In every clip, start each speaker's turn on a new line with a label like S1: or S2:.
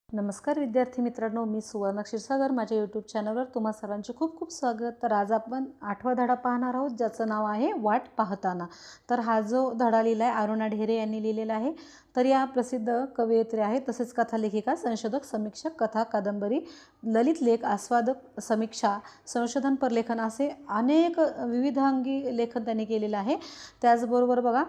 S1: नमस्कार विद्यार्थी मित्रांनो, मी सुवर्ण क्षीरसागर माझ्या यूट्यूब चॅनलवर तुम्हा सर्वांचे खूप खूप स्वागत। तर आज आपण 8वा धडा पाहणार आहोत, ज्याचं नाव आहे वाट पाहताना। तर हा जो धडा लिहिला आहे अरुणा ढेरे यांनी लिहिलेला आहे। तर या प्रसिद्ध कवयित्री आहेत, तसेच कथा लेखिका, संशोधक, समीक्षक, कथा, कादंबरी, ललित लेख, आस्वादक, समीक्षा, संशोधनपर लेखन असे अनेक विविधांगी लेखन त्यांनी केलेलं आहे। त्याचबरोबर बघा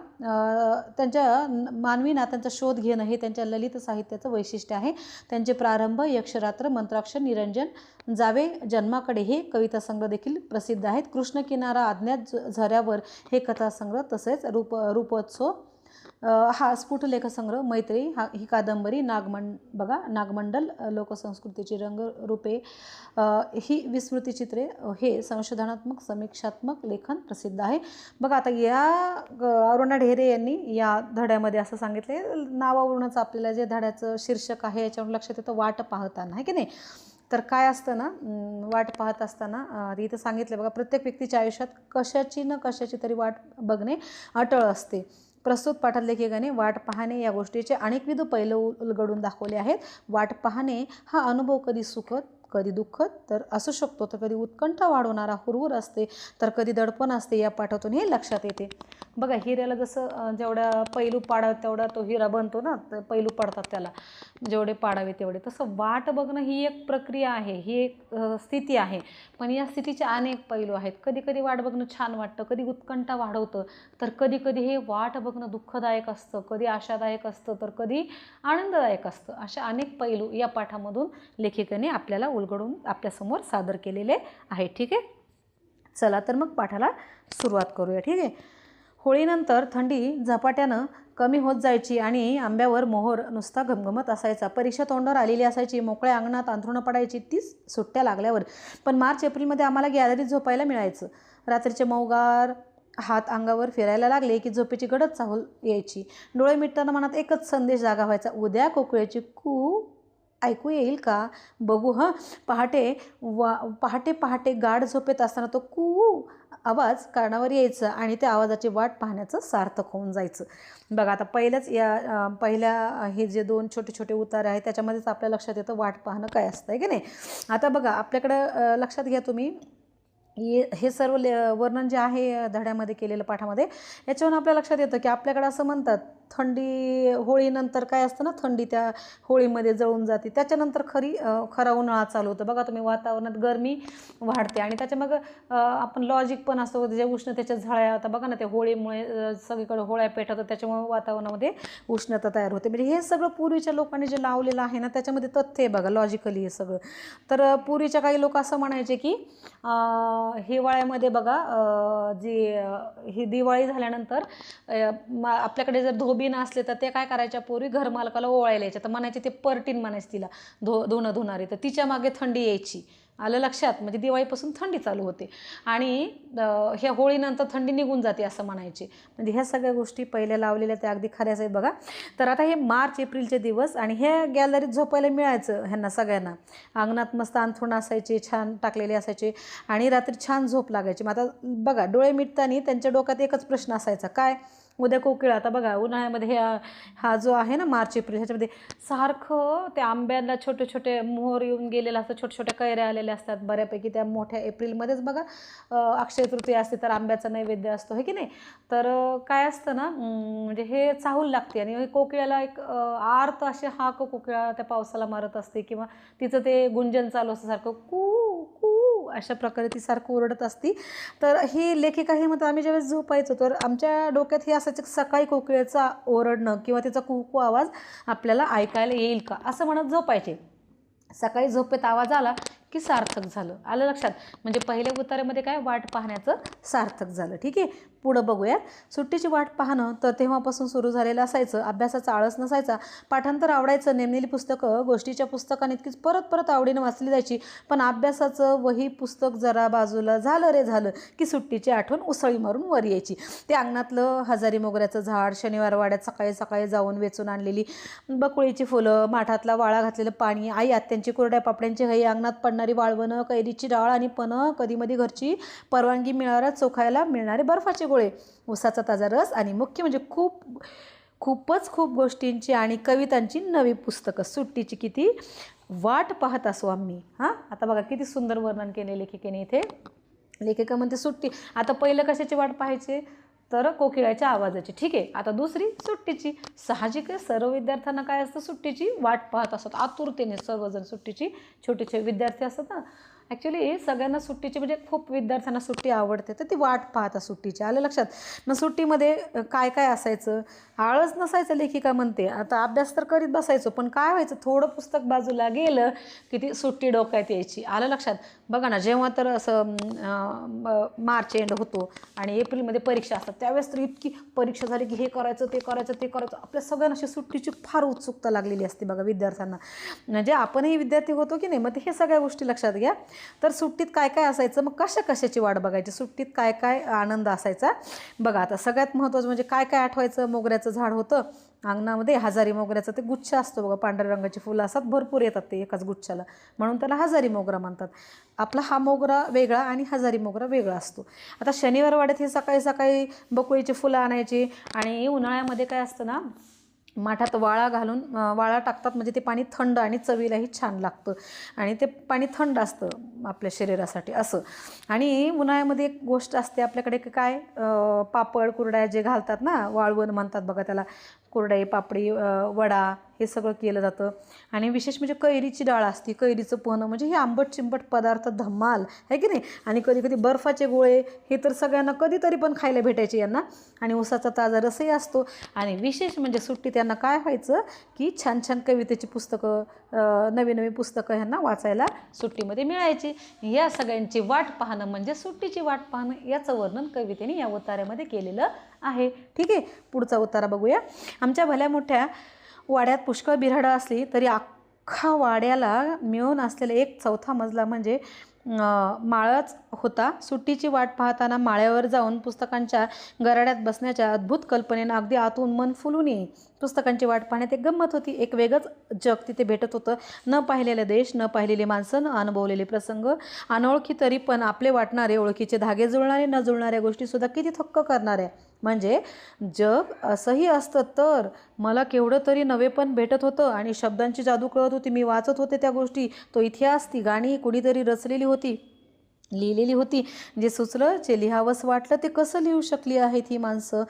S1: त्यांच्या मानवी नात्यांचा शोध घेणं हे त्यांच्या ललित साहित्याचं वैशिष्ट्य आहे। त्यांचे प्रारंभ, यक्षरात्र, मंत्राक्षर, निरंजन, जावे जन्माकडे हे कविता संग्रह देखील प्रसिद्ध आहेत। कृष्ण किनारा, अज्ञात झऱ्यावर हे कथासंग्रह, तसेच रूपोत्सव हा स्फुट लेखसंग्रह, मैत्री ही कादंबरी, नागमंडल लोकसंस्कृतीची रंगरूपे ही विस्मृतिचित्रे हे संशोधनात्मक समीक्षात्मक लेखन प्रसिद्ध आहे। बघा आता या अरुणा ढेरे यांनी या धड्यामध्ये असं सांगितले, नावावरूनच आपल्याला जे धड्याचं शीर्षक आहे याच्यावर लक्षात येतं वाट पाहताना, आहे की नाही। तर काय असतं ना, वाट पाहत असताना इथं सांगितलं बघा, प्रत्येक व्यक्तीच्या आयुष्यात कशाची न कशाची तरी वाट बघणे अटळ असते। प्रस्तुत पाठात लेखिकाने वाट पाहणे या गोष्टीचे अनेकविध पैलू उलगडून दाखवले आहेत। वाट पाहणे हा अनुभव कधी सुखद, कधी दुःखद तर असू शकतो, तर कधी उत्कंठा वाढवणारा हुरहुर असते, तर कधी दडपण असते। या पाठातून हे लक्षात येते। बघा, हिऱ्याला जसं जेवढा पैलू पाडावे तेवढा तो हिरा बनतो ना, तर पैलू पडतात त्याला, जेवढे पाडावे तेवढे। तसं वाट बघणं ही एक प्रक्रिया आहे, ही एक स्थिती आहे, पण या स्थितीचे अनेक पैलू आहेत। कधी कधी वाट बघणं छान वाटतं, कधी उत्कंठा वाढवतं, तर कधी कधी हे वाट बघणं दुःखदायक असतं, कधी आशादायक असतं, तर कधी आनंददायक असतं। अशा अनेक पैलू या पाठामधून लेखिकेने आपल्याला उलगडून आपल्यासमोर सादर केलेले आहे। ठीक आहे, चला तर मग पाठाला सुरुवात करूया। ठीक आहे, होळीनंतर थंडी झपाट्यानं कमी होत जायची आणि आंब्यावर मोहर नुसता घमघमत असायचा। परीक्षा तोंडावर आलेली असायची, मोकळ्या अंगणात अंथरुणं पडायची तीच सुट्ट्या लागल्यावर। पण मार्च एप्रिलमध्ये आम्हाला गॅलरीत झोपायला मिळायचं। रात्रीचे मौगार हात अंगावर फिरायला लागले की झोपेची गडद चाहूल यायची। डोळे मिटताना मनात एकच संदेश जागा व्हायचा, उद्या कोकिळेची कू ऐकू येईल का, बघू हं। पहाटे पहाटे गाढ झोपेत असताना तो कू आवाज कानावर यायचा आणि त्या आवाजाची वाट पाहण्याचं सार्थक होऊन जायचं। बघा आता पहिल्या हे जे दोन छोटे छोटे उतारे आहेत त्याच्यामध्येच आपल्या लक्षात येतं वाट पाहणं काय असतं, आहे की नाही। आता बघा आपल्याकडं लक्षात घ्या तुम्ही, हे सर्व वर्णन जे आहे धड्यामध्ये केलेलं पाठामध्ये, याच्यावरून आपल्या लक्षात येतं की आपल्याकडे असं म्हणतात, थंडी होळीनंतर काय असतं ना, थंडी त्या होळीमध्ये जळून जाते, त्याच्यानंतर खरा उन्हाळा चालू होतं। बघा तुम्ही, वातावरणात गरमी वाढते आणि त्याच्या मग आपण लॉजिक पण असतो, जे उष्णतेच्या झळ्या, आता बघा ना, ते होळीमुळे सगळीकडे होळ्या पेटवतात, त्याच्यामुळे वातावरणामध्ये उष्णता तयार होते। म्हणजे हे सगळं पूर्वीच्या लोकांनी जे लावलेलं आहे ना, त्याच्यामध्ये तथ्य आहे बघा, लॉजिकली हे सगळं। तर पूर्वीच्या काही लोक असं म्हणायचे की हिवाळ्यामध्ये बघा, ही दिवाळी झाल्यानंतर आपल्याकडे जर धोबीनं असले तर ते काय करायच्या, पूर्वी घरमालकाला ओवाळायला यायच्या, तर म्हणायचे ते परटीन म्हणायचे तिला, धुणं धुणारी, तर तिच्या मागे थंडी यायची। आलं लक्षात, म्हणजे दिवाळीपासून थंडी चालू होते आणि ह्या होळीनंतर थंडी निघून जाते असं म्हणायचे। म्हणजे ह्या सगळ्या गोष्टी पहिल्या लावलेल्या त्या अगदी खऱ्याच आहेत बघा। तर आता हे मार्च एप्रिलचे दिवस आणि हे गॅलरीत झोपायला मिळायचं ह्यांना सगळ्यांना। अंगणात मस्त अंथरुण असायचे, छान टाकलेले असायचे आणि रात्री छान झोप लागायची। मग आता बघा, डोळे मिटताना त्यांच्या डोक्यात एकच प्रश्न असायचा, काय, उद्या कोकिळा। आता बघा उन्हाळ्यामध्ये हा जो आहे ना मार्च एप्रिल, ह्याच्यामध्ये सारखं त्या आंब्याला छोटे छोटे मोहर येऊन गेलेला असतं, छोट्या छोट्या कैऱ्या आलेल्या असतात बऱ्यापैकी त्या मोठ्या एप्रिलमध्येच। बघा अक्षय तृतीया असते तर आंब्याचा नैवेद्य असतो, हे की नाही। तर काय असतं ना, म्हणजे हे चाहूल लागते आणि कोकिळ्याला एक आर्त असे हाक कोकिळा त्या पावसाला मारत असते, किंवा तिचं ते गुंजन चालू असतं सारखं, कू कू अशा प्रकारे ती सारखं ओरडत असती। तर ही लेखिका हे म्हणतात, आम्ही ज्यावेळेस झोपायचो तर आमच्या डोक्यात हे असायचं, सकाळी कोकिळेचा ओरडणं किंवा तिचा कुकू आवाज आपल्याला ऐकायला येईल का असं म्हणत झोपायचे। सकाळी झोपेत आवाज आला की सार्थक झालं। आलं लक्षात, म्हणजे पहिल्या उतार्यामध्ये काय, वाट पाहण्याचं सार्थक झालं। ठीक आहे, पुढं बघूया। सुट्टीची वाट पाहणं तर तेव्हापासून सुरू झालेलं असायचं। अभ्यासाचा आळस नसायचा, पाठांतर आवडायचं, नेमलेली पुस्तकं गोष्टीच्या पुस्तकाने इतकीच परत परत आवडीनं वाचली जायची। पण अभ्यासाचं वही पुस्तक जरा बाजूला झालं रे झालं की सुट्टीची आठवण उसळी मारून वर यायची। ते अंगणातलं हजारी मोगऱ्याचं झाड, शनिवार वाड्यात सकाळी सकाळी जाऊन वेचून आणलेली बकुळीची फुलं, माठातला वाळा घातलेलं पाणी, आई आत्यांची कोरड्या पापड्यांची हई, अंगणात पडणारी वाळवणं, कैरीची डाळ आणि पणं, कधीमधी घरची परवानगी मिळाला चोखायला मिळणारे बर्फाचे गोळे, उसाचा ताजा रस आणि मुख्य म्हणजे खूप खूप गोष्टींची आणि कवितांची नवी पुस्तकं, सुट्टीची किती वाट पाहत असू आम्ही. हां, आता बघा किती सुंदर वर्णन केले लेखिकेने इथे. लेखिका म्हणते सुट्टी. आता पहिलं कशाची वाट पाहायची, तर कोकिळाच्या आवाजाची. ठीक आहे. आता दुसरी सुट्टीची. साहजिक आहे, सर्व विद्यार्थ्यांना काय असतं, सुट्टीची वाट पाहत असतात आतुरतेने सर्वजण. सुट्टीची छोटे विद्यार्थी असतात ना, ॲक्च्युली सगळ्यांना सुट्टीची म्हणजे खूप विद्यार्थ्यांना सुट्टी आवडते, तर ती वाट पाहतात सुट्टीची. आलं लक्षात. मग सुट्टीमध्ये काय काय असायचं, आळस नसायचं. लेखिका म्हणते आता अभ्यास तर करीत बसायचो, पण काय व्हायचं, थोडं पुस्तक बाजूला गेलं की ती सुट्टी डोक्यात यायची. आलं लक्षात. बघा ना, जेव्हा तर असं मार्च एंड होतो आणि एप्रिलमध्ये परीक्षा असतात, त्यावेळेस तर इतकी परीक्षा झाली की हे करायचं ते करायचं ते करायचं, आपल्या सगळ्यांना अशी सुट्टीची फार उत्सुकता लागलेली असते बघा विद्यार्थ्यांना. म्हणजे आपणही विद्यार्थी होतो की नाही, मग हे सगळ्या गोष्टी लक्षात घ्या. तर सुट्टीत काय काय असायचं, मग कशाची वाट बघायची, सुट्टीत काय काय आनंद असायचा बघा. आता सगळ्यात महत्त्वाचं म्हणजे काय काय आठवायचं, मोगऱ्याचं झाड होतं अंगणामध्ये, हजारी मोगऱ्याचं ते गुच्छ असतो बघा, पांढऱ्या रंगाची फुलं असतात, भरपूर येतात ते एकाच गुच्छाला, म्हणून त्याला हजारी मोगरा म्हणतात. आपला हा मोगरा वेगळा आणि हजारी मोगरा वेगळा असतो. आता शनिवार वाड्यात हे सकाळी सकाळी बकुळीची फुलं आणायची आणि उन्हाळ्यामध्ये काय असतं ना, माठात वाळा घालून वाळा टाकतात, म्हणजे ते पाणी थंड आणि चवीलाही छान लागतं आणि ते पाणी थंड असतं आपल्या शरीरासाठी असं. आणि उन्हाळ्यामध्ये एक गोष्ट असते आपल्याकडे की काय, पापड कुरड्या जे घालतात ना, वाळवण म्हणतात बघा त्याला, कुरडई पापडी वडा हे सगळं केलं जातं. आणि विशेष म्हणजे कैरीची डाळ असते, कैरीचं पोहणं, म्हणजे हे आंबट चिंबट पदार्थ धमाल आहे की नाही. आणि कधी कधी बर्फाचे गोळे हे तर सगळ्यांना कधीतरी पण खायला भेटायचे यांना. आणि उसाचा ताजा रसही असतो. आणि विशेष म्हणजे सुट्टी त्यांना काय व्हायचं की छान छान कवितेची पुस्तकं, नवी पुस्तकं ह्यांना वाचायला सुट्टीमध्ये मिळायची. या सगळ्यांची वाट पाहणं म्हणजे सुट्टीची वाट पाहणं, याचं वर्णन कवितेने या उतार्यामध्ये केलेलं आहे. ठीक आहे. पुढचा उतारा बघूया. आमच्या भल्या मोठ्या वाड्यात पुष्कळ बिऱ्हाडं असली तरी अख्खा वाड्याला मिळून असलेला एक चौथा मजला म्हणजे माळच होता. सुट्टीची वाट पाहताना माळ्यावर जाऊन पुस्तकांच्या गराड्यात बसण्याच्या अद्भुत कल्पनेनं अगदी आतून मन फुलून येई. पुस्तकांची वाट पाहण्यात एक गंमत होती, एक वेगळंच जग तिथे भेटत होतं. न पाहिलेले देश, न पाहिलेली माणसं, न अनुभवलेले प्रसंग, अनोळखी तरी पण आपले वाटणारे, ओळखीचे धागे जुळणारे, न जुळणाऱ्या गोष्टीसुद्धा किती थक्क करणाऱ्या. म्हणजे जग असंही असतं तर मला केवढं तरी नवे पण भेटत होतं आणि शब्दांची जादू कळत होती. मी वाचत होते त्या गोष्टी, तो इतिहास, ती गाणी कुणीतरी रचलेली होती, लिहिलेली होती. जे सुचलं, जे लिहावंसं वाटलं ते कसं लिहू शकली आहेत ही माणसं.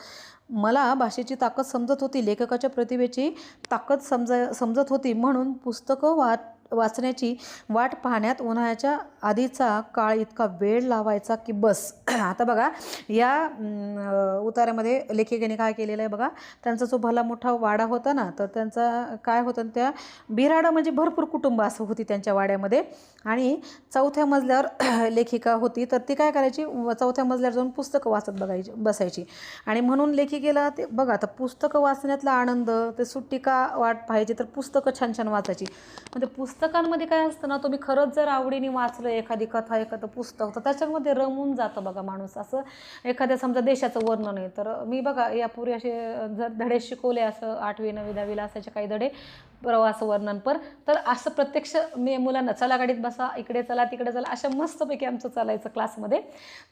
S1: मला भाषेची ताकद समजत होती, लेखकाच्या प्रतिभेची ताकद समजत होती. म्हणून पुस्तकं वाचण्याची वाट पाहण्यात उन्हाळ्याच्या आधीचा काळ इतका वेळ लावायचा की बस. आता बघा या उतार्यामध्ये लेखिकेने काय केलेलं आहे बघा. त्यांचा जो भला मोठा वाडा होता ना, तर त्यांचा काय होतं, त्या बिऱ्हाडं म्हणजे भरपूर कुटुंब असं होती त्यांच्या वाड्यामध्ये. आणि चौथ्या मजल्यावर लेखिका होती, तर ती काय करायची, चौथ्या मजल्यावर जाऊन पुस्तकं वाचत बसायची. आणि म्हणून लेखिकेला ते बघा, आता पुस्तकं वाचण्यातला आनंद, ते सुट्टी का वाट पाहायची, तर पुस्तकं छान छान वाचायची. म्हणजे पुस्तकांमध्ये काय असतं ना, तुम्ही खरंच जर आवडीने वाचलं एखादी कथा, एखादं पुस्तक, तर त्याच्यामध्ये रमून जातं बघा माणूस. असं एखाद्या समजा देशाचं वर्णन आहे, तर मी बघा यापूर्वी असे जर धडे शिकवले, असं 8वी 9वी 10वीला असायचे काही धडे प्रवास वर्णनपर, तर असं प्रत्यक्ष मी मुलांना चला गाडीत बसा, इकडे चला तिकडे चला, अशा मस्तपैकी आमचं चालायचं क्लासमध्ये.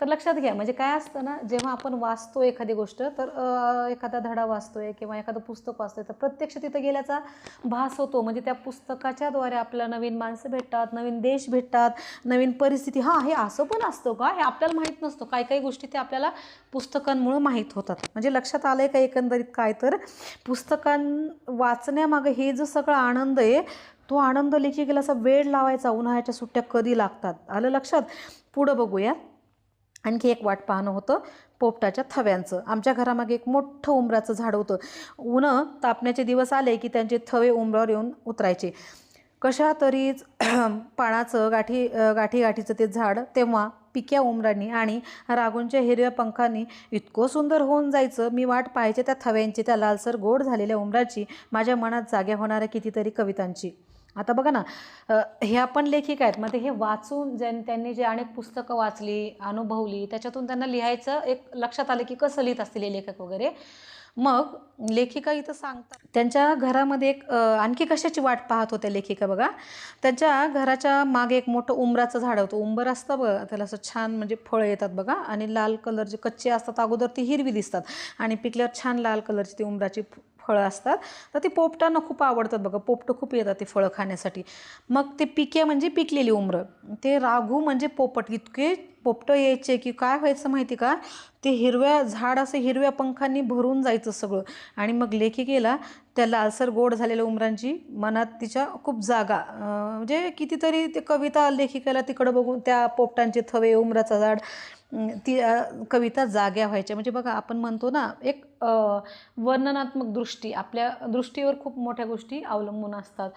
S1: तर लक्षात घ्या, म्हणजे काय असतं ना, जेव्हा आपण वाचतो एखादी गोष्ट, तर एखादा धडा वाचतोय किंवा एखादं पुस्तक वाचतोय, तर प्रत्यक्ष तिथं गेल्याचा भास होतो. म्हणजे त्या पुस्तकाच्याद्वारे आपल्याला नवीन माणसं भेटतात, नवीन देश भेटतात, नवीन परिस्थिती. हां, हे असं पण असतं का, हे आपल्याला माहीत नसतं. काही काही गोष्टी ते आपल्याला पुस्तकांमुळं माहीत होतात. म्हणजे लक्षात आलं आहे का एकंदरीत काय, तर पुस्तकां वाचण्यामागं हे जो सगळा आनंद आहे, तो आनंद लेखिकेला असा वेळ लावायचा, उन्हाळ्याच्या सुट्ट्या कधी लागतात. आलं लक्षात. पुढं बघूया. आणखी एक वाट पाहणं होतं पोपटाच्या थव्यांचं. आमच्या घरामागे एक मोठं उंबराचं झाड होतं. उन्हं तापण्याचे दिवस आले की त्यांचे थवे उंबरावर येऊन उतरायचे. कशा तरीच पानाचं गाठीचं ते झाड तेव्हा पिक्या उमरांनी आणि रागूंच्या हिरव्या पंखांनी इतकं सुंदर होऊन जायचं. मी वाट पाहायचे त्या थव्यांची, त्या लालसर गोड झालेल्या उमराची, माझ्या मनात जाग्या होणाऱ्या कितीतरी कवितांची. आता बघा ना, ह्या पण लेखिका आहेत. मग हे वाचून त्यांनी जे अनेक पुस्तकं वाचली, अनुभवली, त्याच्यातून त्यांना लिहायचं एक लक्षात आलं की कसं लिहित असतील हे लेखक वगैरे. मग लेखिका इथं सांगतात त्यांच्या घरामध्ये एक आणखी कशाची वाट पाहत होत्या लेखिका बघा. त्यांच्या घराच्या मागे एक मोठं उंबराचं झाड होतं. उंबर असतं बघा, त्याला असं छान म्हणजे फळं येतात बघा, आणि लाल कलरचे कच्चे असतात अगोदर ती हिरवी दिसतात आणि पिकल्यावर छान लाल कलरची ती उंबराची फळं असतात, तर ती पोपटांना खूप आवडतात बघा. पोपटं खूप येतात ते फळं खाण्यासाठी. मग ते पिके म्हणजे पिकलेली उमरं, ते राघू म्हणजे पोपट. इतके पोपटं यायचे की काय व्हायचं माहिती का, ते हिरव्या झाड असं हिरव्या पंखांनी भरून जायचं सगळं. आणि मग लेखिकेला त्या लालसर गोड झालेल्या उमरांची मनात तिच्या खूप जागा, म्हणजे कितीतरी ते कविता लेखिकेला तिकडं बघून त्या पोपटांचे थवे, उमराचं झाड, ती कविता जाग्या व्हायच्या. म्हणजे बघा आपण म्हणतो ना, एक वर्णनात्मक दृष्टी, आपल्या दृष्टीवर खूप मोठ्या गोष्टी अवलंबून असतात.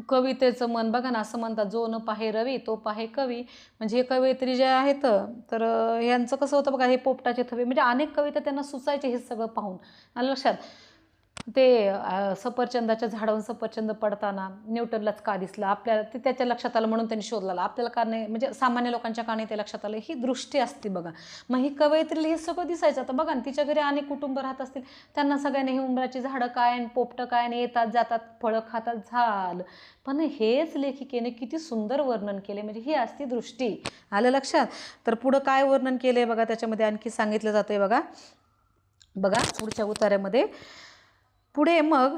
S1: कवितेचं मन बघा ना, असं म्हणतात, जो न पाहे रवी तो पाहे कवी. म्हणजे हे कवयित्री जे आहेत, तर यांचं कसं होतं बघा, हे पोपटाचे थवे म्हणजे अनेक कविता त्यांना सुचायचे हे सगळं पाहून. आलं लक्षात. ते सफरचंदाच्या झाडावरून सफरचंद पडताना न्यूटनलाच का दिसलं, आपल्याला ते त्याच्या लक्षात आलं म्हणून त्यांनी शोध लावला, आपल्याला का नाही, म्हणजे सामान्य लोकांच्या का नाही ते लक्षात आलं. ही दृष्टी असते बघा. मग ही कवयित्रीला हे सगळं दिसायचं. आता बघा ना, तिच्या घरी अनेक कुटुंब राहत असतील, त्यांना सगळ्यांनी ही उंबराची झाडं काय आणि पोपटं काय आणि येतात जातात फळं खातात झालं. पण हेच लेखिकेने किती सुंदर वर्णन केले, म्हणजे ही असती दृष्टी. आलं लक्षात. तर पुढं काय वर्णन केलंय बघा, त्याच्यामध्ये आणखी सांगितलं जातंय बघा. बघा पुढच्या उतार्यामध्ये पुढे मग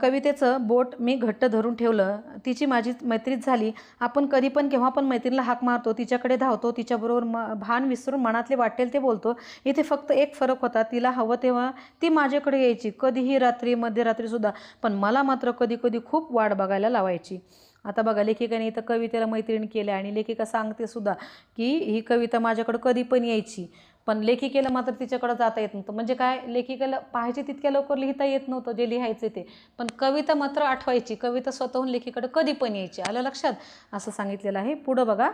S1: कवितेचं बोट मी घट्ट धरून ठेवलं, तिची माझी मैत्रीच झाली. आपण कधी पण केव्हा पण मैत्रिणीला हाक मारतो, तिच्याकडे धावतो, तिच्याबरोबर भान विसरून मनातले वाटेल ते बोलतो. इथे फक्त एक फरक होता, तिला हवं तेव्हा ती माझ्याकडे यायची, कधीही रात्री, मध्यरात्रीसुद्धा. पण मला मात्र कधी कधी खूप वाट बघायला लावायची. आता बघा, लेखिकाने इथं कवितेला मैत्रीण केल्या आणि लेखिका सांगते सुद्धा की ही कविता माझ्याकडे कधी पण यायची, पण लेखिकेला मात्र तिच्याकडे जाता येत नव्हतं. म्हणजे काय, लेखिकेला पाहिजे तितक्या लवकर लिहिता येत नव्हतं जे लिहायचं ते, पण कविता मात्र आठवायची. कविता स्वतःहून लेखिकेकडे कधी पण यायची. आलं लक्षात. असं सांगितलेलं आहे. पुढं बघा,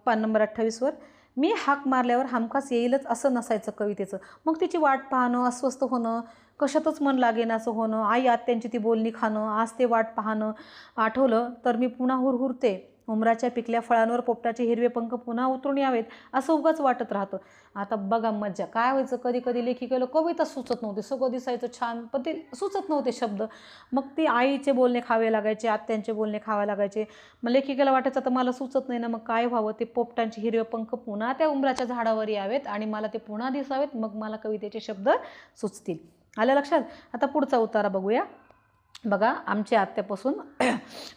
S1: पान नंबर 28वर, मी हाक मारल्यावर हमखास येईलच असं नसायचं कवितेचं. मग तिची वाट पाहणं, अस्वस्थ होणं, कशातच मन लागेनासं होणं, आई आत्यांची ती बोलणी खाणं, आज ते वाट पाहणं आठवलं तर मी पुन्हा हुरहुरते. उमराच्या पिकल्या फळांवर पोपटाचे हिरवे पंख पुन्हा उतरून यावेत असं उगाच वाटत राहतं. आता बघा मज्जा काय व्हायचं, कधी कधी लेखिकेला कविता सुचत नव्हती, सगळं दिसायचं छान पण ते सुचत नव्हते शब्द. मग ती आईचे बोलणे खावे लागायचे, आत्यांचे बोलणे खावे लागायचे. मग लेखिकेला वाटायचं तर मला सुचत नाही ना, मग काय व्हावं, ते पोपटांचे हिरवे पंख पुन्हा त्या उमराच्या झाडावर यावेत आणि मला ते पुन्हा दिसावेत, मग मला कवितेचे शब्द सुचतील. आलं लक्षात. आता पुढचा उतारा बघूया. बघा, आमच्या आत्यापासून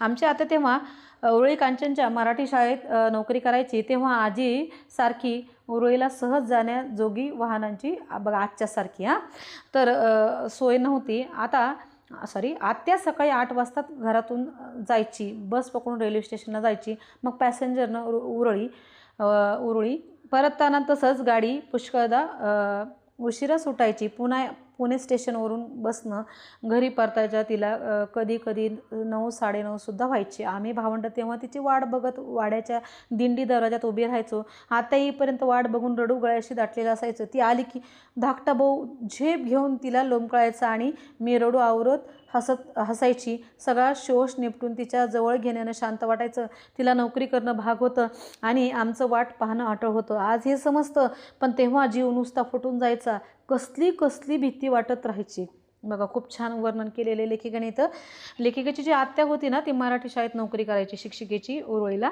S1: आमच्या आत्या तेव्हा उरुळी कांचनच्या मराठी शाळेत नोकरी करायची. तेव्हा आजी सारखी उरुळीला सहज जाण्याजोगी वाहनांची बघा आजच्यासारखी तर सोय नव्हती. आत्या सकाळी 8 वाजता घरातून जायची, बस पकडून रेल्वे स्टेशनला जायची. मग पॅसेंजरनं उरुळी परतताना तसंच गाडी पुष्कळदा उशिरा सुटायची. पुणे स्टेशनवरून बसनं घरी परतायच्या तिला कधी कधी 9, 9:30सुद्धा व्हायची. आम्ही भावंडं तेव्हा तिची वाट बघत वाड्याच्या दिंडी दरवाजात उभी राहायचो. आता येईपर्यंत वाट बघून रडू गळ्याशी दाटलेलं असायचं. ती आली की धाकटा भाऊ झेप घेऊन तिला लोंबकळायचा आणि मी रडू आवरत हसायची. सगळा शोष निपटून तिच्या जवळ घेण्यानं शांत वाटायचं. तिला नोकरी करणं भाग होतं आणि आमचं वाट पाहणं अटळ होतं. आज हे समजतं, पण तेव्हा जीव नुसता फुटून जायचा. कसली भीती वाटत राहायची. बघा, खूप छान वर्णन केलेले लेखिकेने इथं. लेखिकेची जी आत्या होती ना, ती मराठी शाळेत नोकरी करायची, शिक्षिकेची उरुळीला.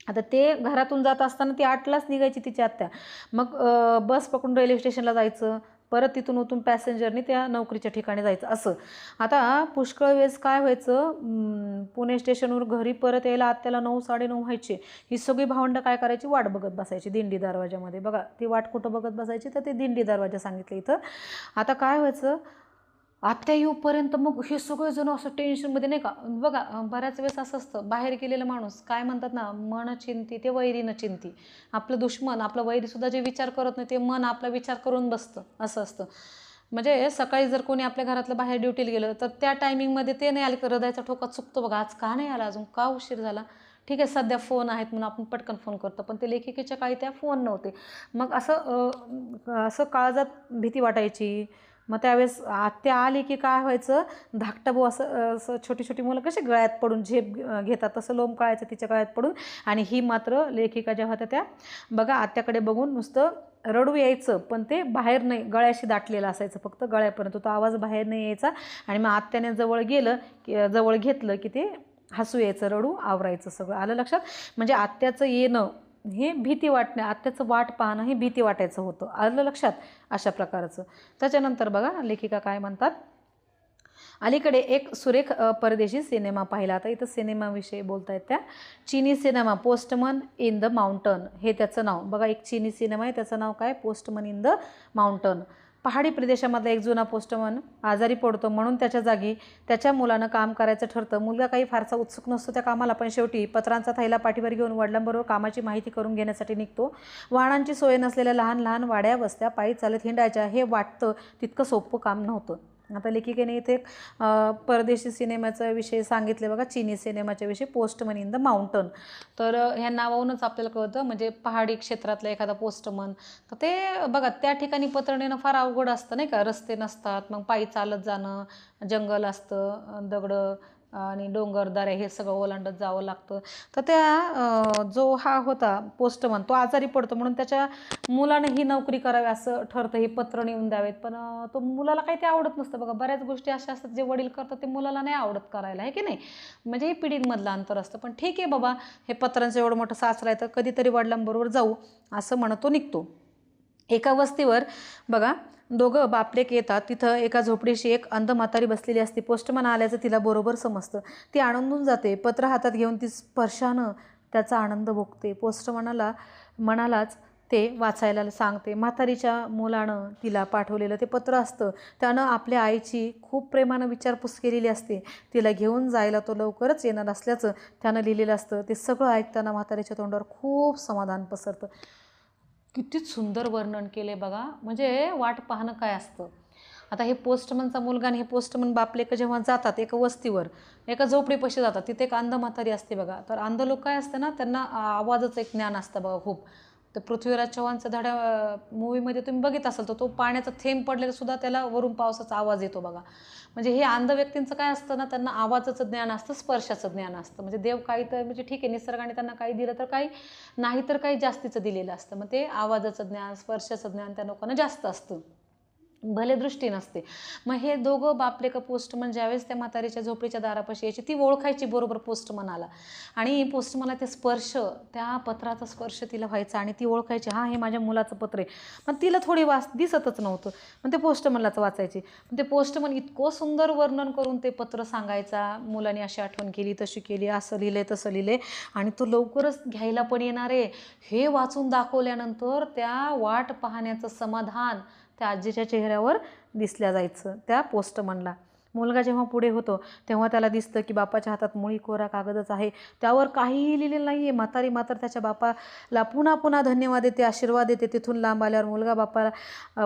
S1: आता ते घरातून जात असताना ती 8लाच निघायची तिची आत्या. मग बस पकडून रेल्वे स्टेशनला जायचं, परत तिथून उतरून पॅसेंजरने त्या नोकरीच्या ठिकाणी जायचं असं. आता पुष्कळ वेळेस काय व्हायचं, पुणे स्टेशनवर घरी परत यायला आत्याला 9, 9:30 व्हायचे. ही सगळी भावंडं काय करायची, वाट बघत बसायची दिंडी दरवाजामध्ये. बघा, ती वाट कुठं बघत बसायची, तर ते दिंडी दरवाजा सांगितलं इथं. आता काय व्हायचं, आत्या येऊपर्यंत मग हे सगळेजण असं टेन्शनमध्ये नाही का. बघा, बऱ्याच वेळेस असं असतं, बाहेर गेलेला माणूस काय म्हणतात ना, मन चिंती ते वैरी न चिंती. आपलं दुश्मन, आपलं वैरीसुद्धा जे विचार करत नाही ते मन आपला विचार करून बसतं, असं असतं. म्हणजे सकाळी जर कोणी आपल्या घरातलं बाहेर ड्युटीला गेलं तर त्या टायमिंगमध्ये ते नाही आले तर हृदयाचा ठोका चुकतो बघा. आज का नाही आला, अजून का उशीर झाला. ठीक आहे, सध्या फोन आहेत म्हणून आपण पटकन फोन करतो, पण ते लेखिकेच्या काळी त्या फोन नव्हते. मग असं काळजात भीती वाटायची. मग त्यावेळेस आत्या आली की काय व्हायचं, धाकटा भाऊ असं छोटी छोटी मुलं कशी गळ्यात पडून झेप घेतात तसं लोंबकळायचं तिच्या गळ्यात पडून. आणि ही मात्र लेखिका ज्या होत्या त्या बघा, आत्याकडे बघून नुसतं रडू यायचं, पण ते बाहेर नाही, गळ्याशी दाटलेलं असायचं, फक्त गळ्यापर्यंत तो आवाज बाहेर नाही यायचा. आणि मग आत्याने जवळ घेतलं की ते हसू यायचं, रडू आवरायचं सगळं. आलं लक्षात. म्हणजे आत्याचं येणं हे भीती वाटणं, आत्याचं वाट पाहणं हे भीती वाटायचं होतं. आलं लक्षात. अशा प्रकारचं. त्याच्यानंतर बघा लेखिका काय म्हणतात, अलीकडे एक सुरेख परदेशी सिनेमा पाहिला. आता इथं सिनेमाविषयी बोलता आहेत त्या. चीनी cinema postman in the mountain हे त्याचं नाव. बघा एक चीनी सिनेमा आहे, त्याचं नाव काय? Postman in the mountain. पहाडी प्रदेशामधला एक जुना पोस्टमन आजारी पडतो, म्हणून त्याच्या जागी त्याच्या मुलानं काम करायचं ठरतं. मुलगा काही फारसा उत्सुक नसतो त्या कामाला, पण शेवटी पत्रांचा थैला पाठीवर घेऊन वडिलांबरोबर कामाची माहिती करून घेण्यासाठी निघतो. वाहनांची सोय नसलेल्या लहान लहान वाड्या वस्त्या पायी चालत हिंडायच्या. हे वाटतं तितकं सोपं काम नव्हतं. आता लेखिकेने इथे परदेशी सिनेमाचा विषय सांगितले बघा, चीनी सिनेमाच्या विषयी, पोस्टमन इन द माउंटन. तर ह्या नावावरूनच आपल्याला कळतं म्हणजे पहाडी क्षेत्रातला एखादा पोस्टमन. तर ते बघा त्या ठिकाणी पत्र नेणं फार अवघड असतं नाही का, रस्ते नसतात, मग पायी चालत जाणं, जंगल असतं, दगडं आणि डोंगरदऱ्या हे सगळं ओलांडत जावं लागतं. तर त्या जो हा होता पोस्टमन तो आजारी पडतो, म्हणून त्याच्या मुलानं ही नोकरी करावी असं ठरतं, हे पत्र नेऊन द्यावेत. पण तो मुलाला काही ते आवडत नसतं बघा. बऱ्याच गोष्टी अशा असतात जे वडील करतात ते मुलाला नाही आवडत करायला, आहे की नाही. म्हणजे हे पिढींमधलं अंतर असतं. पण ठीक आहे बाबा, हे पत्रांचं एवढं मोठं साचलं आहे तर कधीतरी वडिलांबरोबर जाऊ असं म्हणत तो निघतो. एका वस्तीवर बघा दोघं बापलेक येतात. तिथं एका झोपडीशी एक अंध म्हातारी बसलेली असते. पोस्टमन आल्याचं तिला बरोबर समजतं. ती आनंदून जाते. पत्र हातात घेऊन ती स्पर्शानं त्याचा आनंद भोगते. मनालाच ते वाचायला सांगते. म्हातारीच्या मुलानं तिला पाठवलेलं ते पत्र असतं. त्यानं आपल्या आईची खूप प्रेमानं विचारपूस केलेली असते. तिला घेऊन जायला तो लवकरच येणार असल्याचं त्यानं लिहिलेलं असतं. ते सगळं ऐकताना म्हातारीच्या तोंडावर खूप समाधान पसरतं. किती सुंदर वर्णन केले बघा. म्हणजे वाट पाहणं काय असतं. आता हे पोस्टमनचा मुलगा आणि हे पोस्टमन बापलेक जेव्हा जातात एका वस्तीवर, एका झोपडीपाशी जातात, तिथे एक अंध म्हातारी असते बघा. तर अंध लोक काय असतं ना, त्यांना आवाजाचं एक ज्ञान असतं बघा खूप. तर पृथ्वीराज चव्हाणचा धड्या मूवीमध्ये तुम्ही बघित असाल तर तो पाण्याचा थेंब पडलेला सुद्धा त्याला वरून पावसाचा आवाज येतो बघा. म्हणजे हे अंध व्यक्तींचं काय असतं ना, त्यांना आवाजाचं ज्ञान असतं, स्पर्शाचं ज्ञान असतं. म्हणजे देव काही तर म्हणजे ठीक आहे निसर्गाने त्यांना काही दिलं तर काही नाही तर काही जास्तीचं दिलेलं असतं. मग ते आवाजाचं ज्ञान, स्पर्शाचं ज्ञान त्या लोकांना जास्त असतं, भले दृष्टी नसते. मग हे दोघं बापलेक पोस्टमन ज्यावेळेस त्या म्हातारीच्या झोपडीच्या दारापाशी यायची, ती ओळखायची बरोबर पोस्टमन आला. आणि पोस्टमनला ते स्पर्श, त्या पत्राचा स्पर्श तिला व्हायचा आणि ती ओळखायची, हां हे माझ्या मुलाचं पत्र आहे. पण तिला थोडी दिसतच नव्हतं. पण ते पोस्टमनलाच वाचायचे. पण ते पोस्टमन इतकं सुंदर वर्णन करून ते पत्र सांगायचा, मुलाने अशी आठवण केली, तशी केली, असं लिहिलंय, तसं लिहिलंय आणि तो लवकरच घ्यायला पण येणार आहे हे वाचून दाखवल्यानंतर त्या वाट पाहण्याचं समाधान त्या आजीच्या चेहऱ्यावर दिसल्या जायचं त्या पोस्टमनला. मुलगा जेव्हा पुढे होतो तेव्हा त्याला दिसतं की बापाच्या हातात मुळी कोरा कागदच आहे, त्यावर काहीही लिहिलेलं नाही आहे. म्हातारी मात्र त्याच्या बापाला पुन्हा पुन्हा धन्यवाद देते, आशीर्वाद देते. तिथून लांब आल्यावर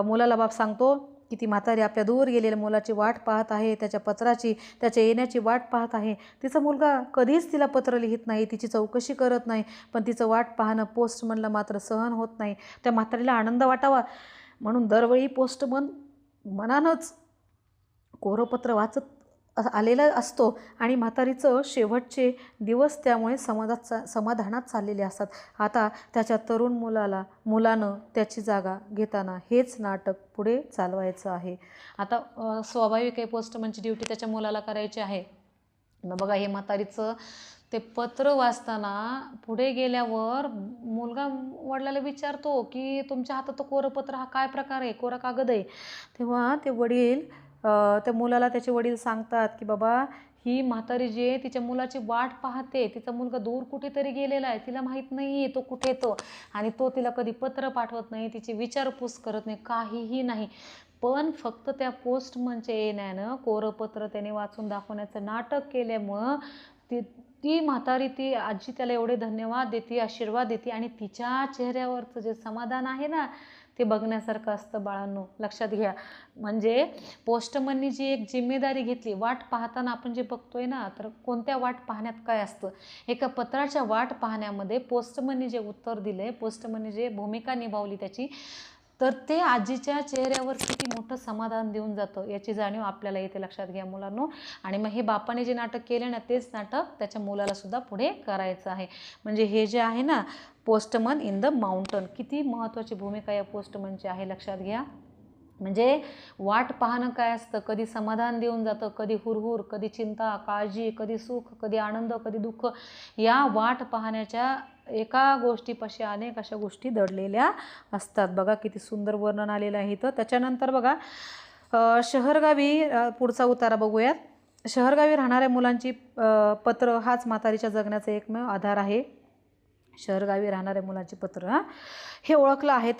S1: मुलाला बाप सांगतो की ती म्हातारी आपल्या दूर गेलेल्या मुलाची वाट पाहत आहे, त्याच्या येण्याची वाट पाहत आहे. तिचा मुलगा कधीच तिला पत्र लिहित नाही, तिची चौकशी करत नाही, पण तिचं वाट पाहणं पोस्टमनला मात्र सहन होत नाही. त्या म्हातारीला आनंद वाटावा म्हणून दरवेळी पोस्टमन मनानंच कोरपत्र वाचत आलेला असतो आणि म्हातारीचं शेवटचे दिवस त्यामुळे समाधानात चाललेले असतात. आता त्याच्या तरुण मुलानं त्याची जागा घेताना हेच नाटक पुढे चालवायचं आहे. आता स्वाभाविक आहे पोस्टमनची ड्युटी त्याच्या मुलाला करायची आहे. मग बघा हे म्हातारीचं ते पत्र वाचताना पुढे गेल्यावर मुलगा वडिलाला विचारतो की तुमच्या हातात तो कोरपत्र हा काय प्रकार आहे, कोरा कागद आहे. तेव्हा ते वडील त्या मुलाला त्याचे वडील सांगतात की बाबा ही म्हातारी जी आहे तिच्या मुलाची वाट पाहते, तिचा मुलगा दूर कुठेतरी गेलेला आहे, तिला माहीत नाही आहे तो कुठे येतो आणि तो तिला कधी पत्र पाठवत नाही, तिची विचारपूस करत नाही, काहीही नाही. पण फक्त त्या पोस्टमनच्या येण्यानं कोरपत्र त्याने वाचून दाखवण्याचं नाटक केल्यामुळं ती म्हातारी, ती आजी त्याला एवढे धन्यवाद देते, आशीर्वाद देते आणि तिच्या चेहऱ्यावरचं जे समाधान आहे ना ते बघण्यासारखं असतं बाळांनो, लक्षात घ्या. म्हणजे पोस्टमननी जी एक जिम्मेदारी घेतली वाट पाहताना, आपण जे बघतोय ना, तर कोणत्या वाट पाहण्यात काय असतं, एका पत्राच्या वाट पाहण्यामध्ये पोस्टमननी जे उत्तर दिलंय, पोस्टमननी जे भूमिका निभावली त्याची, तर ते आजीच्या चेहऱ्यावर किती मोठं समाधान देऊन जातं याची जाणीव आपल्याला येते, लक्षात घ्या मुलांनो. आणि मग हे बापाने जे नाटक केले ना तेच नाटक त्याच्या मुलाला सुद्धा पुढे करायचं आहे. म्हणजे हे जे आहे ना पोस्टमन इन द माउंटन, किती महत्त्वाची भूमिका या पोस्टमनची आहे, लक्षात घ्या. म्हणजे वाट पाहणं काय असतं, कधी समाधान देऊन जातं, कधी हुरहुर, कधी चिंता, काळजी, कधी सुख, कधी आनंद, कधी दुःख. या वाट पाहण्याच्या एका गोष्टीपाशी अनेक अशा गोष्टी दडलेल्या असतात. बघा किती सुंदर वर्णन आलेलं आहे इथं. त्याच्यानंतर बघा शहरगावी पुढचा उतारा बघूयात. शहरगावी राहणाऱ्या मुलांची पत्र हाच म्हातारीच्या जगण्याचा एकमेव आधार आहे. शहरगावी राहणाऱ्या मुलांची पत्र हे ओळखलं आहे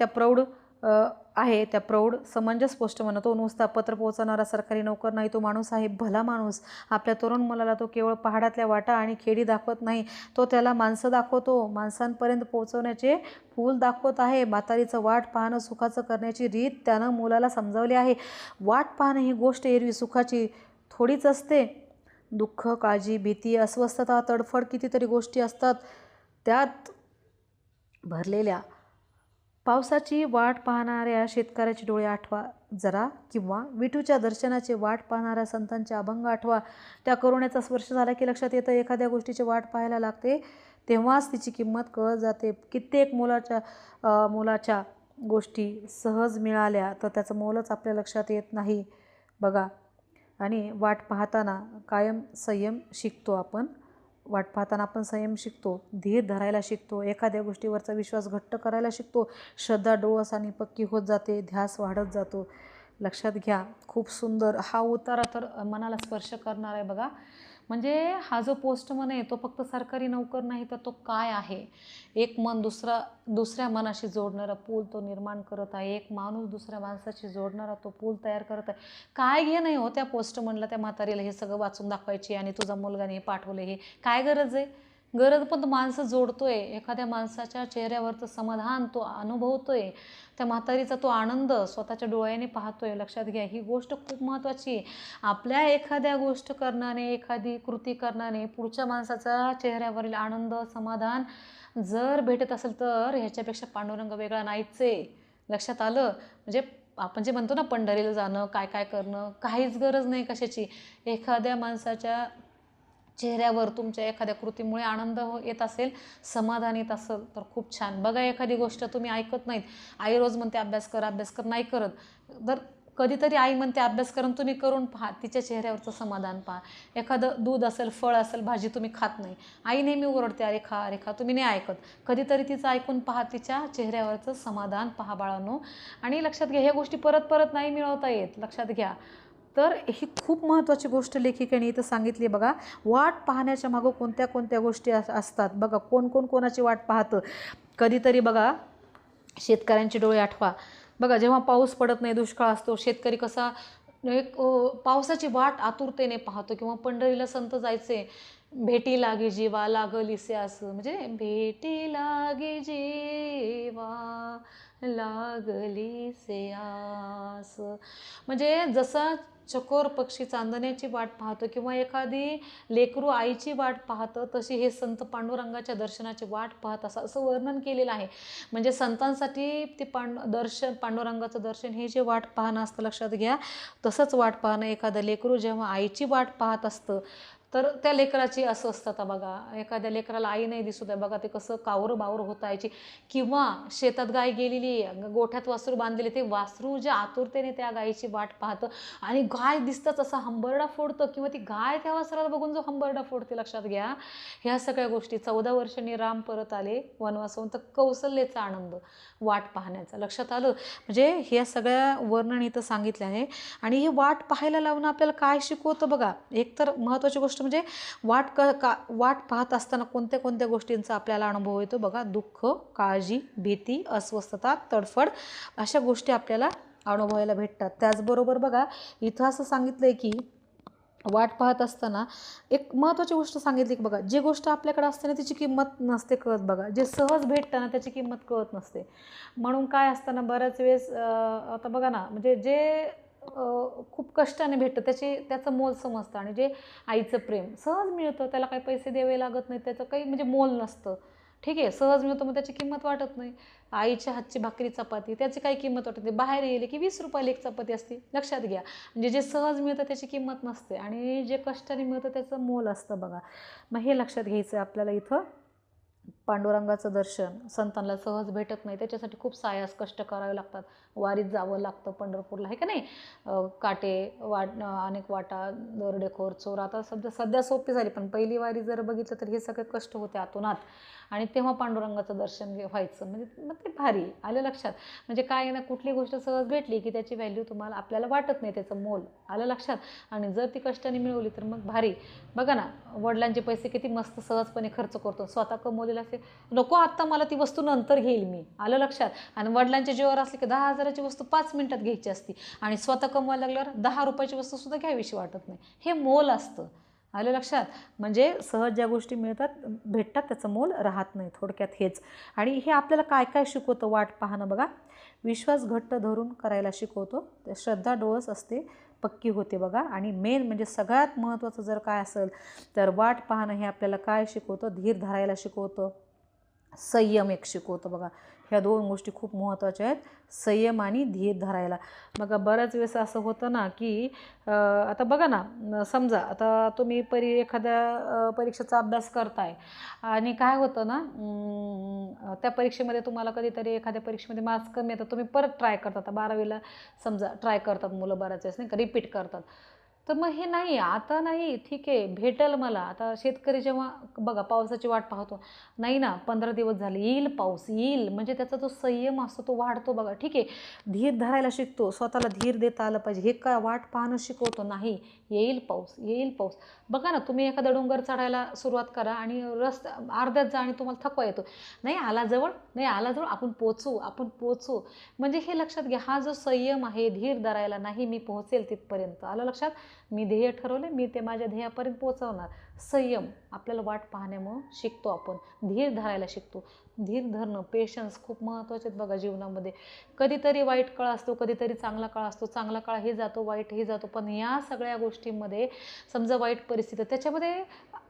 S1: त्या प्रौढ समंजस पोस्ट म्हणतो. नुसता पत्र पोहोचवणारा सरकारी नोकर नाही, तो माणूस आहे भला माणूस. आपल्या तरुण मुलाला तो केवळ पहाडातल्या वाटा आणि खेडी दाखवत नाही, तो त्याला माणसं दाखवतो, माणसांपर्यंत पोहोचवण्याचे पूल दाखवत आहे. म्हातारीचं वाट पाहणं सुखाचं करण्याची रीत त्यानं मुलाला समजावली आहे. वाट पाहणं ही गोष्ट एरवी सुखाची थोडीच असते. दुःख, काळजी, भीती, अस्वस्थता, तडफड कितीतरी गोष्टी असतात त्यात भरलेल्या. पावसाची वाट पाहणाऱ्या शेतकऱ्याचे डोळे आठवा जरा, किंवा विठूच्या दर्शनाची वाट पाहणाऱ्या संतांचे अभंग आठवा. त्या करुण्याचा स्पर्श झाला की लक्षात येतं, एखाद्या गोष्टीची वाट पाहायला लागते तेव्हाच तिची किंमत कळत जाते. कित्येक मुलाच्या गोष्टी सहज मिळाल्या तर त्याचं मोलच आपल्या लक्षात येत नाही बघा. आणि वाट पाहताना कायम संयम शिकतो आपण. वाट पाहताना आपण संयम शिकतो, धीर धरायला शिकतो, एखाद्या गोष्टीवरचा विश्वास घट्ट करायला शिकतो. श्रद्धा डोळसानी पक्की होत जाते, ध्यास वाढत जातो. लक्षात घ्या. खूप सुंदर हा उतारा तर मनाला स्पर्श करणार आहे बघा. म्हणजे हा जो पोस्टमन आहे तो फक्त सरकारी नोकर नाही, तर तो काय आहे, एक मन दुसऱ्या मनाशी जोडणारा पूल तो निर्माण करत आहे. एक माणूस दुसऱ्या माणसाशी जोडणारा तो पूल तयार करत आहे. काय घे नाही हो त्या पोस्टमनला, त्या म्हातारीला हे सगळं वाचून दाखवायची आणि तुझा मुलगाने हे पाठवलं, हे काय गरज आहे? गरज पण तो माणसं जोडतोय, एखाद्या माणसाच्या चेहऱ्यावरचं समाधान तो अनुभवतोय, त्या म्हातारीचा तो आनंद स्वतःच्या डोळ्याने पाहतोय. लक्षात घ्या, ही गोष्ट खूप महत्त्वाची आहे. आपल्या एखाद्या गोष्ट करण्याने, एखादी कृती करण्याने पुढच्या माणसाचा चेहऱ्यावरील आनंद, समाधान जर भेटत असेल तर ह्याच्यापेक्षा पांडुरंग वेगळा नाहीच आहे. लक्षात आलं? म्हणजे आपण जे म्हणतो ना, पंढरीला जाणं, काय काय करणं, काहीच गरज नाही कशाची. एखाद्या माणसाच्या चेहऱ्यावर तुमच्या एखाद्या कृतीमुळे आनंद येत असेल, समाधान येत असेल तर खूप छान. बघा, एखादी गोष्ट तुम्ही ऐकत नाहीत, आई रोज म्हणते अभ्यास कर, नाही करत, तर कधीतरी आई म्हणते अभ्यास करून तुम्ही करून पहा, तिच्या चेहऱ्यावरचं समाधान पहा. एखादं दूध असेल, फळ असेल, भाजी तुम्ही खात नाही, आई नेहमी ओरडते अरे खा, तुम्ही नाही ऐकत, कधीतरी तिचं ऐकून पहा, तिच्या चेहऱ्यावरचं समाधान पहा बाळांनो. आणि लक्षात घ्या, ह्या गोष्टी परत परत नाही मिळवता येत. लक्षात घ्या. तर ही खूप महत्त्वाची गोष्ट लेखिकेने इथं सांगितली बघा. वाट पाहण्याच्या मागं कोणत्या कोणत्या गोष्टी असतात बघा. कोण कोणाची वाट पाहतं. कधीतरी बघा, शेतकऱ्यांचे डोळे आठवा बघा. जेव्हा पाऊस पडत नाही, दुष्काळ असतो, शेतकरी कसा एक पावसाची वाट आतुरतेने पाहतो. किंवा पंढरीला संत जायचे, भेटी लागे जीवा लागलीसे असं, म्हणजे भेटी लागे जीवा लागलीसे आस, म्हणजे जसा चकोर पक्षी चांदण्याची वाट पाहतो किंवा एखादी लेकरू आईची वाट पाहतं, तशी हे संत पांडुरंगाच्या दर्शनाची वाट पाहत असं वर्णन केलेलं आहे. म्हणजे संतांसाठी ते पांडुरंगाचं दर्शन हे जे वाट पाहणं असतं, लक्षात घ्या. तसंच वाट पाहणं एखादं लेकरू जेव्हा आईची वाट पाहत असतं तर त्या लेकराची अस्वस्थता बघा. एखाद्या लेकराला आई नाही दिसू द्या बघा, ते कसं कावरं बावरं होता यायची. किंवा शेतात गाय गेलेली, गोठ्यात वासरू बांधलेले, ते वासरू ज्या आतुरतेने त्या गायीची वाट पाहतं आणि गाय दिसताच असा हंबरडा फोडतं, किंवा ती गाय त्या वासराला बघून जो हंबरडा फोडते. लक्षात घ्या, ह्या सगळ्या गोष्टी. 14 वर्षांनी राम परत आले वनवासाहून, तर कौशल्याचा आनंद वाट पाहण्याचा. लक्षात आलं? म्हणजे ह्या सगळ्या वर्णन इथं सांगितले आहे. आणि हे वाट पाहायला लावणं आपल्याला काय शिकवतं बघा. एक तर महत्त्वाची गोष्ट म्हणजे वाट पाहत असताना कोणत्या कोणत्या गोष्टींचा आपल्याला अनुभव येतो बघा. दुःख, काळजी, भीती, अस्वस्थता, तडफड, अशा गोष्टी आपल्याला अनुभवायला भेटतात. त्याचबरोबर बघा, इथं असं सांगितलंय की वाट पाहत असताना एक महत्त्वाची गोष्ट सांगितली की बघा, जी गोष्ट आपल्याकडे असते ना त्याची किंमत नसते कळत बघा. जे सहज भेटतं ना त्याची किंमत कळत नसते. म्हणून काय असतं ना, बऱ्याच वेळेस आता बघा ना, म्हणजे जे खूप कष्टाने भेटतं त्याचं मोल समजतं. आणि जे आईचं प्रेम सहज मिळतं, त्याला काही पैसे द्यावे लागत नाहीत, त्याचं काही म्हणजे मोल नसतं. ठीक आहे, सहज मिळतं मग त्याची किंमत वाटत नाही. आईच्या हातची भाकरी चपाती, त्याची काही किंमत वाटत नाही. बाहेर गेले की 20 रुपयाला एक चपाती असते. लक्षात घ्या, म्हणजे जे सहज मिळतं त्याची किंमत नसते आणि जे कष्टाने मिळतं त्याचं मोल असतं बघा. मग हे लक्षात घ्यायचं आपल्याला इथं. पांडुरंगाचं दर्शन संतांना सहज भेटत नाही, त्याच्यासाठी खूप सायास कष्ट करावे लागतात. वारीत जावं लागतं पंढरपूरला, आहे का नाही. काटे अनेक वाटा, दरोडेखोर, चोर. आता सध्या सोपी झाली, पण पहिली वारी जर बघितलं तर हे सगळे कष्ट होते आतोनात. आणि तेव्हा पांडुरंगाचं दर्शन व्हायचं, म्हणजे मग ते भारी. आलं लक्षात. म्हणजे काय ना, कुठली गोष्ट सहज भेटली की त्याची व्हॅल्यू आपल्याला वाटत नाही, त्याचं मोल. आलं लक्षात. आणि जर ती कष्टाने मिळवली तर मग भारी. बघा ना, वडिलांचे पैसे किती मस्त सहजपणे खर्च करतो. स्वतः कमवलेला असे, नको आत्ता मला ती वस्तू नंतर घेईल मी. आलं लक्षात. आणि वडिलांच्या जीवावर असले की 10,000ची वस्तू 5 मिनिटात घ्यायची असती, आणि स्वतः कमवायला लागल्यावर 10 रुपयाची वस्तू सुद्धा घ्यावीशी वाटत नाही. हे मोल असतं. आलं लक्षात. म्हणजे सहज ज्या गोष्टी मिळतात, भेटतात, त्याचं मोल राहत नाही, थोडक्यात हेच. आणि हे आपल्याला काय काय शिकवतं वाट पाहणं बघा. विश्वास घट्ट धरून करायला शिकवतो. श्रद्धा डोळस असते, पक्की होते बघा. आणि मेन म्हणजे सगळ्यात महत्त्वाचं जर काय असेल तर वाट पाहणं हे आपल्याला काय शिकवतं, धीर धरायला शिकवतं, संयम एक शिकवतं बघा. ह्या 2 गोष्टी खूप महत्त्वाच्या आहेत, संयम आणि धीर धरायला. मग बऱ्याच वेळेस असं होतं ना की आता बघा ना, समजा आता तुम्ही एखाद्या परीक्षेचा अभ्यास करताय, आणि काय होतं ना, त्या परीक्षेमध्ये तुम्हाला कधीतरी एखाद्या परीक्षेमध्ये मार्क्स कमी येतात, तुम्ही परत ट्राय करतात. आता 12वीला समजा ट्राय करतात मुलं बऱ्याच वेळेस, नाही का, रिपीट करतात. तर मग हे नाही, आता नाही, ठीक आहे, भेटेल मला. आता शेतकरी जेव्हा बघा पावसाची वाट पाहतो, नाही ना, 15 दिवस झाले, येईल पाऊस, येईल. म्हणजे त्याचा जो संयम असतो तो वाढतो बघा. ठीक आहे, धीर धरायला शिकतो, स्वतःला धीर देता आलं पाहिजे. हे काय वाट पाहणं शिकवतो. नाही, येईल पाऊस, येईल पाऊस. बघा ना, तुम्ही एखादा डोंगर चढायला सुरुवात करा आणि अर्ध्यात जा आणि तुम्हाला थकवा येतो. नाही आला जवळ, नाही आला जवळ, आपण पोचू. म्हणजे हे लक्षात घ्या, हा जो संयम आहे, धीर धरायला, नाही मी पोहोचेल तिथपर्यंत. आलं लक्षात. मी ध्येय ठरवले, मी ते माझ्या ध्येयापर्यंत पोहोचवणार. संयम आपल्याला वाट पाहण्यामुळं शिकतो आपण, धीर धरायला शिकतो. धीर धरणं, पेशन्स खूप महत्त्वाचे आहेत बघा जीवनामध्ये. कधीतरी वाईट काळ असतो, कधीतरी चांगला काळ असतो. चांगला काळ हे जातो, वाईट हे जातो. पण या सगळ्या गोष्टींमध्ये समजा वाईट परिस्थिती, त्याच्यामध्ये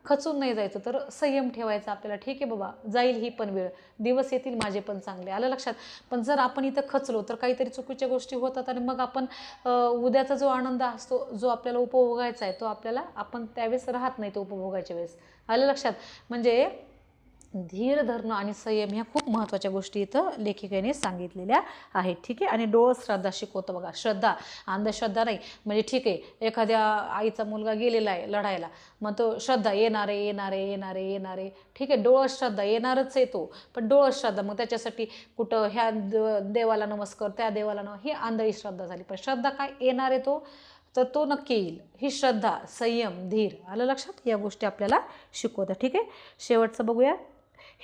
S1: खचून नाही जायचं, तर संयम ठेवायचा आपल्याला. ठीक आहे बाबा, जाईल ही पण वेळ, दिवस येतील माझे पण चांगले. आलं लक्षात. पण जर आपण इथं खचलो तर काहीतरी चुकीच्या गोष्टी होतात, आणि मग आपण उद्याचा जो आनंद असतो, जो आपल्याला उपभोगायचा आहे, तो आपण त्यावेळेस राहत नाही, तो उपभोगायच्या वेळेस. आलं लक्षात. म्हणजे धीर धरणं आणि संयम ह्या खूप महत्त्वाच्या गोष्टी इथं लेखिकेने सांगितलेल्या आहेत. ठीक आहे. आणि डोळ श्रद्धा शिकवतं बघा. श्रद्धा, अंधश्रद्धा नाही. म्हणजे ठीक आहे, एखाद्या आईचा मुलगा गेलेला आहे लढायला, मग तो श्रद्धा, येणारे. ठीक आहे, डोळस श्रद्धा, येणारच येतो, पण डोळस श्रद्धा. मग त्याच्यासाठी कुठं ह्या देवाला नमस्कार, त्या देवाला ही अंधश्रद्धा झाली. पण श्रद्धा काय, येणार आहे तर तो नक्की येईल. ही श्रद्धा, संयम, धीर. आलं लक्षात. या गोष्टी आपल्याला शिकवतात. ठीक आहे. शेवटचं बघूया.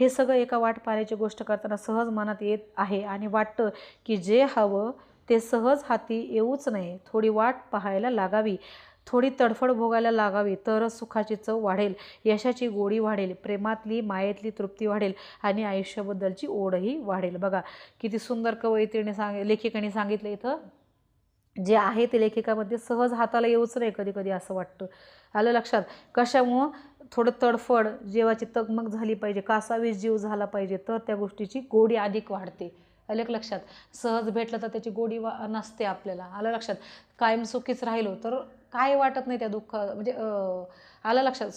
S1: हे सगळं एका वाट पाहण्याची गोष्ट करताना सहज मनात येत आहे, आणि वाटतं की जे हवं ते सहज हाती येऊच नये. थोडी वाट पाहायला लागावी, थोडी तडफड भोगायला लागावी, तरच सुखाची चव वाढेल, यशाची गोडी वाढेल, प्रेमातली मायेतली तृप्ती वाढेल, आणि आयुष्याबद्दलची ओढही वाढेल. बघा किती सुंदर कवयित्रीने लेखिकाने सांगितलं इथं. जे आहे ते लेखिकामध्ये सहज हाताला येऊच नाही कधी कधी असं वाटतं. आलं लक्षात. कशामुळं, थोडं तडफड, जीवाची तगमग झाली पाहिजे, कासावीस जीव झाला पाहिजे, तर त्या गोष्टीची गोडी अधिक वाढते. आलं लक्षात. सहज भेटलं तर त्याची गोडी नसते आपल्याला. आलं लक्षात. कायम सुखीच राहिलो तर काय वाटत नाही त्या दुःख, म्हणजे आलं लक्षात.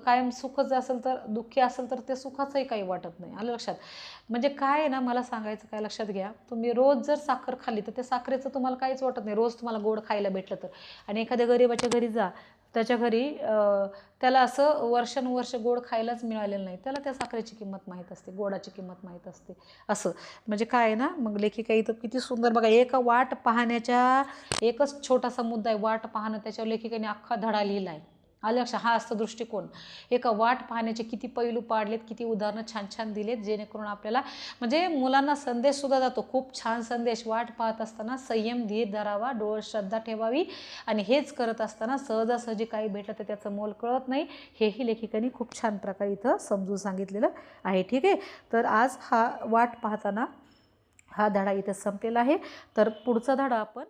S1: कायम सुखच असेल तर, दुःखी असेल तर ते सुखाचंही काही वाटत नाही. आलं लक्षात. म्हणजे काय आहे ना, मला सांगायचं काय, लक्षात घ्या, तुम्ही रोज जर साखर खाल्ली तर त्या साखरेचं तुम्हाला काहीच वाटत नाही, रोज तुम्हाला गोड खायला भेटलं तर. आणि एखाद्या गरीबाच्या घरी जा, त्याच्या घरी त्याला असं वर्षानुवर्ष गोड खायलाच मिळालेलं नाही, त्याला त्या साखरेची किंमत माहीत असते, गोडाची किंमत माहीत असते. असं म्हणजे काय आहे ना, मग लेखिका इथं किती सुंदर बघा. एकच छोटासा मुद्दा आहे, वाट पाहणं, त्याच्यावर लेखिकाने अख्खा धडा लिहिला आहे. आलं लक्षात. हा असतो दृष्टिकोन. एका वाट पाहण्याचे किती पैलू पाडलेत, किती उदाहरणं छान छान दिलेत, जेणेकरून आपल्याला म्हणजे मुलांना संदेशसुद्धा जातो, खूप छान संदेश. वाट पाहत असताना संयम, धीर धरावा, डोळ्यात श्रद्धा ठेवावी, आणि हेच करत असताना सहजासहजी काही भेटलं तर त्याचं मोल कळत नाही, हेही लेखिकांनी खूप छान प्रकारे इथं समजून सांगितलेलं आहे. ठीक आहे. तर आज हा वाट पाहताना हा धडा इथं संपलेला आहे. तर पुढचा धडा आपण